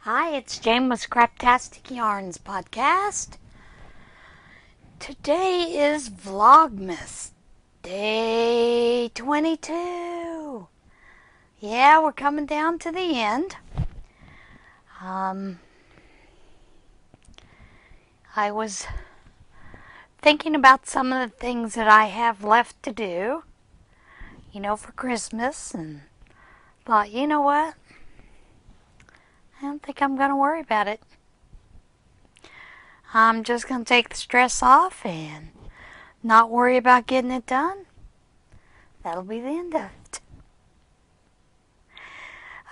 Hi, it's Jnwynn with Scraptastic Yarns Podcast. Today is Vlogmas, day 22. Yeah, we're coming down to the end. I was thinking about some of the things that I have left to do, for Christmas, and thought, you know what? I don't think I'm going to worry about it. I'm just going to take the stress off and not worry about getting it done. That'll be the end of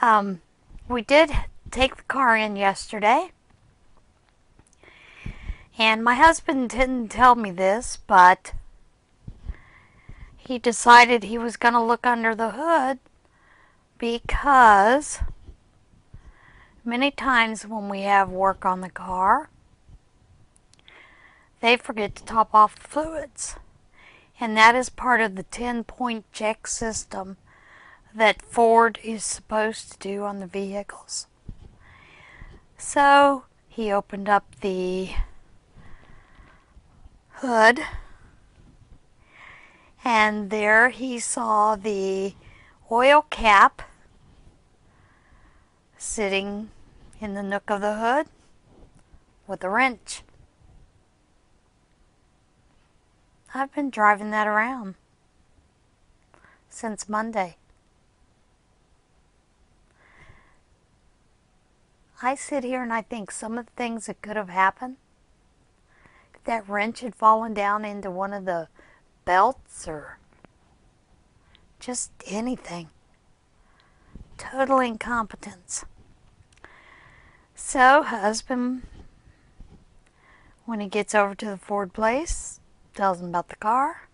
it. We did take the car in yesterday. And my husband didn't tell me this, but he decided he was going to look under the hood because many times when we have work on the car, they forget to top off the fluids. And that is part of the 10-point check system that Ford is supposed to do on the vehicles. So he opened up the hood, and there he saw the oil cap sitting in the nook of the hood with a wrench. I've been driving that around since Monday. I sit here and I think some of the things that could have happened, if that wrench had fallen down into one of the belts or just anything. Total incompetence. So, husband, when he gets over to the Ford place, tells them about the car,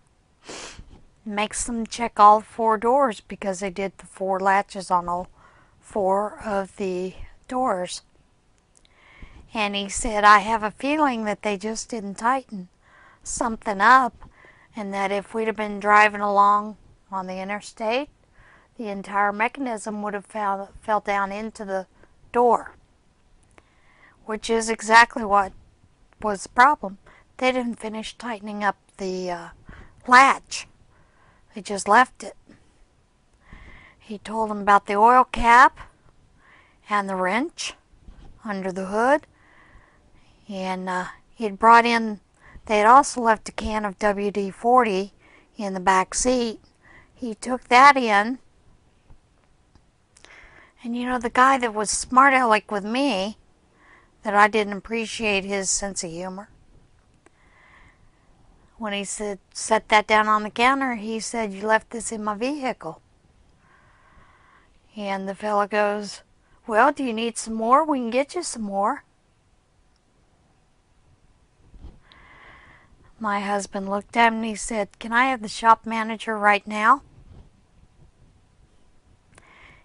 makes them check all 4 doors because they did the 4 latches on all 4 of the doors. And he said, I have a feeling that they just didn't tighten something up, and that if we'd have been driving along on the interstate, the entire mechanism would have fell down into the door, which is exactly what was the problem. They didn't finish tightening up the latch. They just left it. He told them about the oil cap and the wrench under the hood. And he'd brought in, they had also left a can of WD-40 in the back seat. He took that in. And the guy that was smart aleck with me, that I didn't appreciate his sense of humor, when he said, set that down on the counter, he said, you left this in my vehicle. And the fella goes, well, do you need some more? We can get you some more. My husband looked at him and he said, can I have the shop manager right now?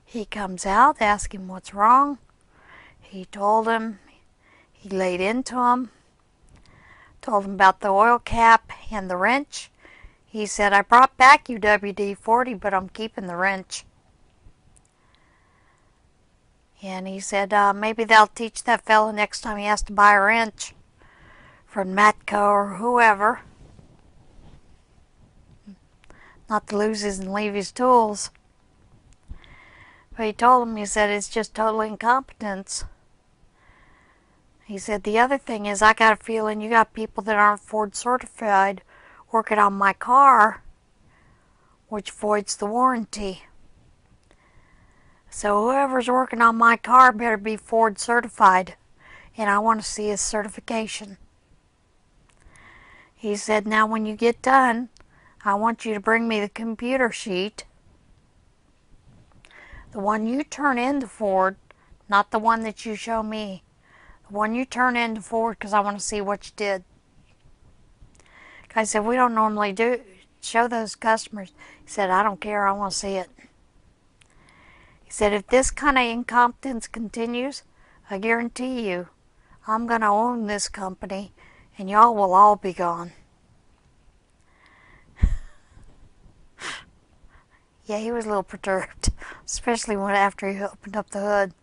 He comes out, asked him what's wrong. He told him, he laid into him, told him about the oil cap and the wrench. He said, I brought back your WD-40, but I'm keeping the wrench. And he said, maybe that'll teach that fella next time he has to buy a wrench from Matco or whoever, not to lose his and leave his tools. But he told him, he said, it's just total incompetence. He said, the other thing is, I got a feeling you got people that aren't Ford certified working on my car, which voids the warranty. So whoever's working on my car better be Ford certified, and I want to see his certification. He said, now when you get done, I want you to bring me the computer sheet, the one you turn into Ford, not the one that you show me. The one you turn into Ford, because I want to see what you did. I said, we don't normally show those customers. He said, I don't care, I want to see it. He said, if this kind of incompetence continues, I guarantee you, I'm going to own this company, and y'all will all be gone. Yeah, he was a little perturbed, especially after he opened up the hood.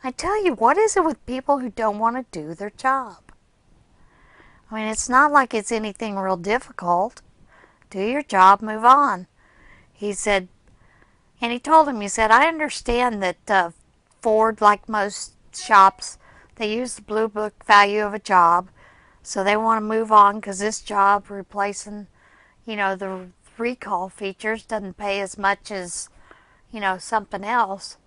I tell you, what is it with people who don't want to do their job? I mean, it's not like it's anything real difficult. Do your job, move on. He said, and he told him, he said, I understand that Ford, like most shops, they use the blue book value of a job, so they want to move on because this job replacing, the recall features doesn't pay as much as, something else.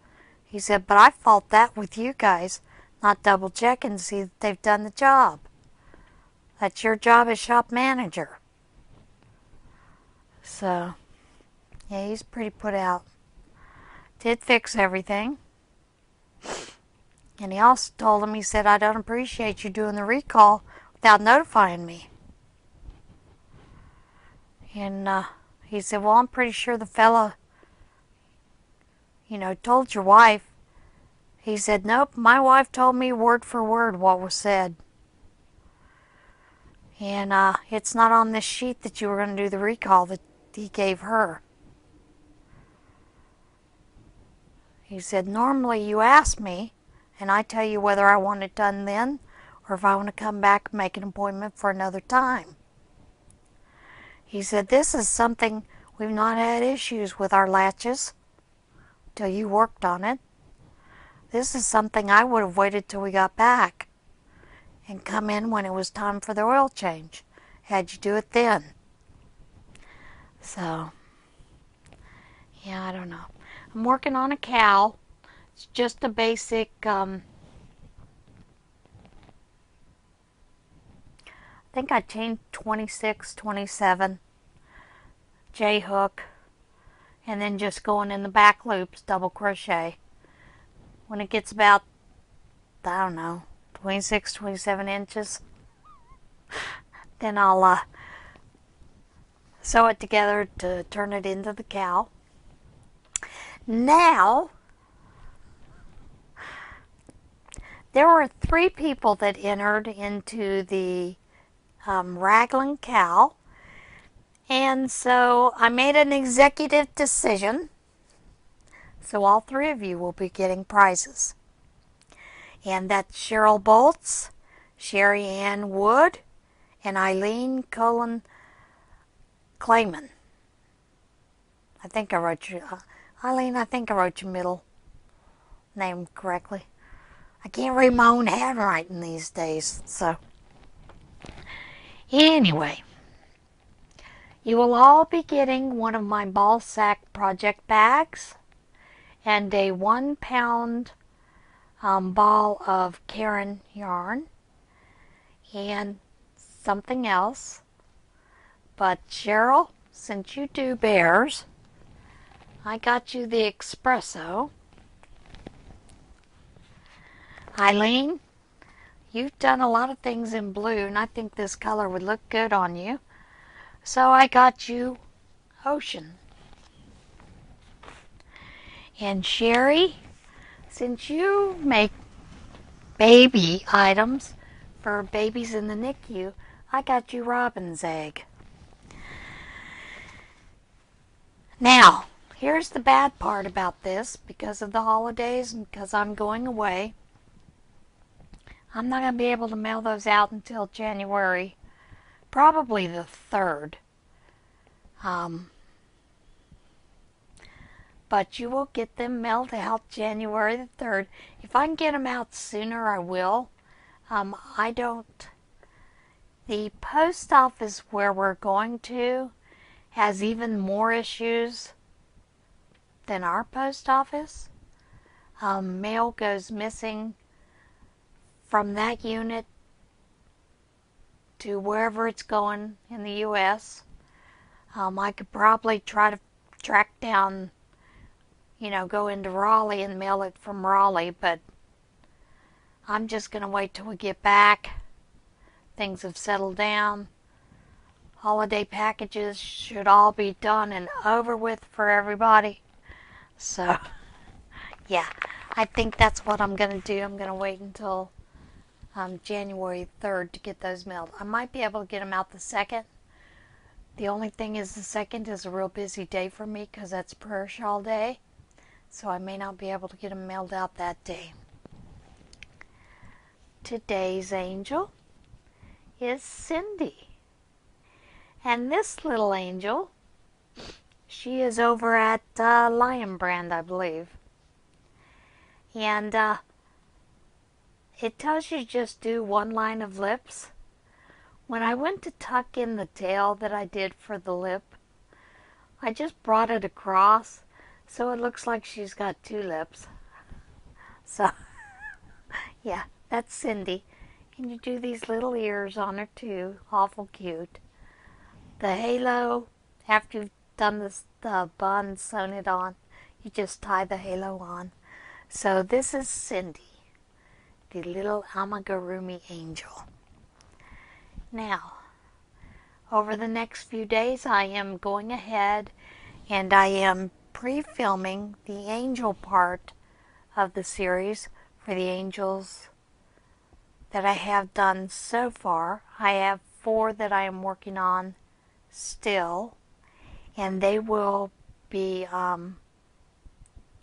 He said, but I fault that with you guys, not double checking to see that they've done the job. That's your job as shop manager. So, yeah, he's pretty put out. Did fix everything. And he also told him, he said, I don't appreciate you doing the recall without notifying me. And he said, well, I'm pretty sure the fella, told your wife. He said, nope, my wife told me word for word what was said. And it's not on this sheet that you were going to do the recall that he gave her. He said, normally you ask me, and I tell you whether I want it done then, or if I want to come back and make an appointment for another time. He said, this is something we've not had issues with our latches till you worked on it. This is something I would have waited till we got back and come in when it was time for the oil change. Had you do it then. So, yeah, I don't know. I'm working on a cowl. It's just a basic, I think I chained 26, 27, J-hook, and then just going in the back loops, double crochet. When it gets about, I don't know, 26, 27 inches, then I'll sew it together to turn it into the cowl. Now, there were 3 people that entered into the Raglan cowl, and so I made an executive decision. So all 3 of you will be getting prizes. And that's Cheryl Bolts, Sherry Ann Wood, and Eileen Cullen Clayman. I think I wrote your, Eileen, I think I wrote your middle name correctly. I can't read my own handwriting these days, so. Anyway, you will all be getting one of my ball sack project bags and a 1 pound ball of Karen yarn and something else. But Cheryl, since you do bears, I got you the espresso. Eileen, you've done a lot of things in blue, and I think this color would look good on you. So I got you ocean. And Sherry, since you make baby items for babies in the NICU, I got you robin's egg. Now, here's the bad part about this. Because of the holidays and because I'm going away, I'm not going to be able to mail those out until January, probably the 3rd. But you will get them mailed out January the 3rd. If I can get them out sooner, I will. The post office where we're going to has even more issues than our post office. Mail goes missing from that unit to wherever it's going in the U.S. I could probably try to track down, go into Raleigh and mail it from Raleigh, but I'm just going to wait till we get back. Things have settled down. Holiday packages should all be done and over with for everybody. So, yeah, I think that's what I'm going to do. I'm going to wait until January 3rd to get those mailed. I might be able to get them out the 2nd. The only thing is the 2nd is a real busy day for me because that's prayer shawl day. So I may not be able to get them mailed out that day. today's angel is Cindy. And this little angel, she is over at Lion Brand, I believe. And it tells you just do one line of lips. When I went to tuck in the tail that I did for the lip, I just brought it across so it looks like she's got two lips. So, yeah, that's Cindy. And you do these little ears on her too, awful cute. The halo, after you've done the bun, sewn it on, you just tie the halo on. So this is Cindy, the little amigurumi angel. Now, over the next few days, I am going ahead and I am pre-filming the angel part of the series for the angels that I have done so far. I have 4 that I am working on still, and they will be,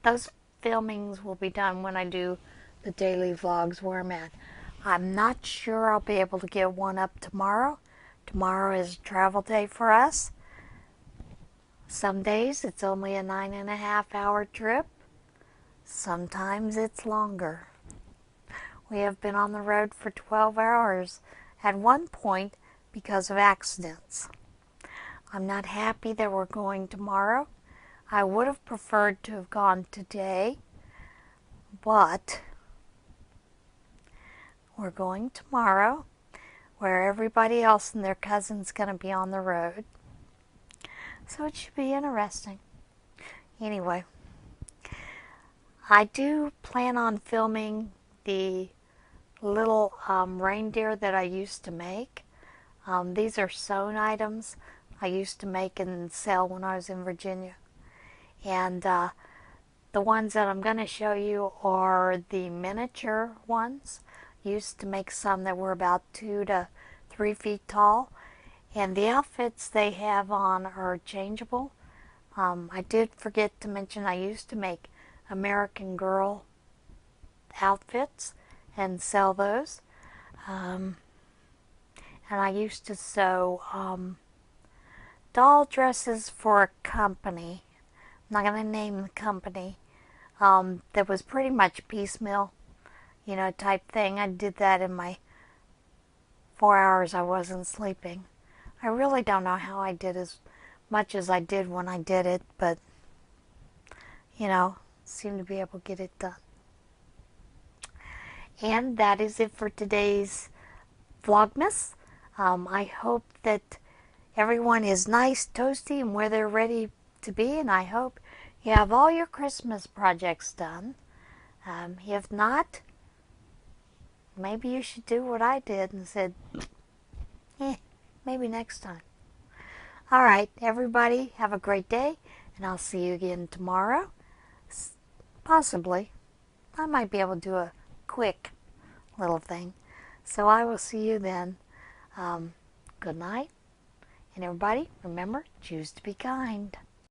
those filmings will be done when I do the daily vlogs where I'm at. I'm not sure I'll be able to get one up tomorrow. Tomorrow is a travel day for us. Some days it's only a 9.5-hour trip. Sometimes it's longer. We have been on the road for 12 hours at one point because of accidents. I'm not happy that we're going tomorrow. I would have preferred to have gone today, but we're going tomorrow, where everybody else and their cousin's going to be on the road. So it should be interesting. Anyway, I do plan on filming the little reindeer that I used to make. These are sewn items I used to make and sell when I was in Virginia. And the ones that I'm going to show you are the miniature ones. Used to make some that were about 2 to 3 feet tall. And the outfits they have on are changeable. I did forget to mention I used to make American Girl outfits and sell those. And I used to sew doll dresses for a company. I'm not going to name the company. That was pretty much piecemeal, type thing. I did that in my 4 hours I wasn't sleeping. I really don't know how I did as much as I did when I did it, but, seemed to be able to get it done. And that is it for today's Vlogmas. I hope that everyone is nice, toasty, and where they're ready to be, and I hope you have all your Christmas projects done. If not, maybe you should do what I did and said, maybe next time. All right, everybody, have a great day, and I'll see you again tomorrow. Possibly. I might be able to do a quick little thing. So I will see you then. Good night. And everybody, remember, choose to be kind.